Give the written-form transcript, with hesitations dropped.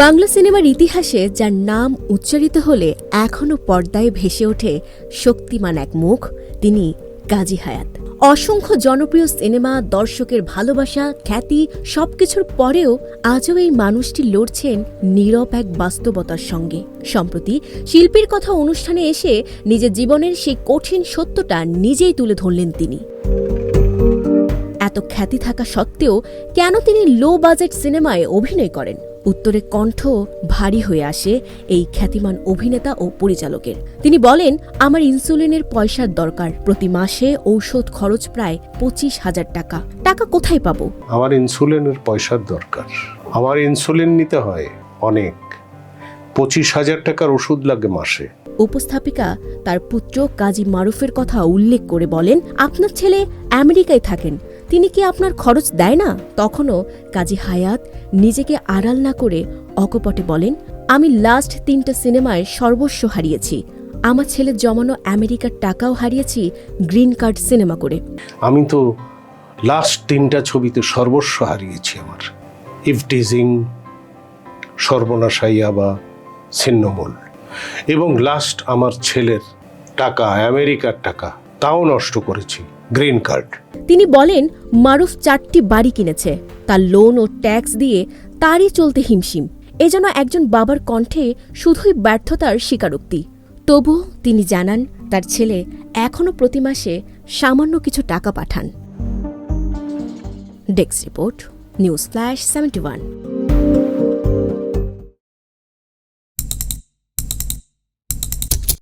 বাংলা সিনেমার ইতিহাসে যার নাম উচ্চারিত হলে এখনও পর্দায় ভেসে ওঠে শক্তিমান এক মুখ, তিনি কাজী হায়াৎ। অসংখ্য জনপ্রিয় সিনেমা, দর্শকের ভালোবাসা, খ্যাতি সবকিছুর পরেও আজও এই মানুষটি লড়ছেন নীরব এক বাস্তবতার সঙ্গে। সম্প্রতি শিল্পীর কথা অনুষ্ঠানে এসে নিজের জীবনের সেই কঠিন সত্যটা নিজেই তুলে ধরলেন তিনি। এত খ্যাতি থাকা সত্ত্বেও কেন তিনি লো বাজেট সিনেমায় অভিনয় করেন? উত্তরে কণ্ঠ ভারী হয়ে আসে এই খ্যাতিমান অভিনেতা ও পরিচালকের। তিনি বলেন, আমার ইনসুলিনের পয়সার দরকার, প্রতি মাসে ঔষধ খরচ প্রায় 25,000 টাকা। টাকা কোথায় পাবো? আমার ইনসুলিনের পয়সার দরকার। আমার ইনসুলিন নিতে হয় অনেক, 25,000 টাকার ওষুধ লাগে মাসে। উপস্থাপিকা তার পুত্র কাজী মারুফের কথা উল্লেখ করে বলেন, আপনার ছেলে আমেরিকায় থাকেন, তিনি কি আপনার খরচ দেয় না? তখনও কাজী হায়াৎ নিজেকে আড়াল না করে অকপটে বলেন, আমি লাস্ট 3টা সিনেমায় সর্বস্ব হারিয়েছি, আমার ছেলের জমানো আমেরিকার টাকাও হারিয়েছি গ্রিন কার্ড সিনেমা করে। আমি তো লাস্ট 3টা ছবিতে সর্বস্ব হারিয়েছি আমার। ইফটিজিং, সর্বনাশাইয়া বা ছিন্নমূল, এবং লাস্ট আমার ছেলের টাকা, আমেরিকার টাকা, তাও নষ্ট করেছি গ্রিন কার্ড। তিনি বলেন, মারুফ 4টি বাড়ি কিনেছে, তার লোন ও ট্যাক্স দিয়ে তারই চলতে হিমশিম। এজন্য একজন বাবার কণ্ঠে শুধুই ব্যর্থতার স্বীকারোক্তি। তবুও তিনি জানান, তার ছেলে এখনও প্রতি মাসে সামান্য কিছু টাকা পাঠান। Desk report, news flash 71।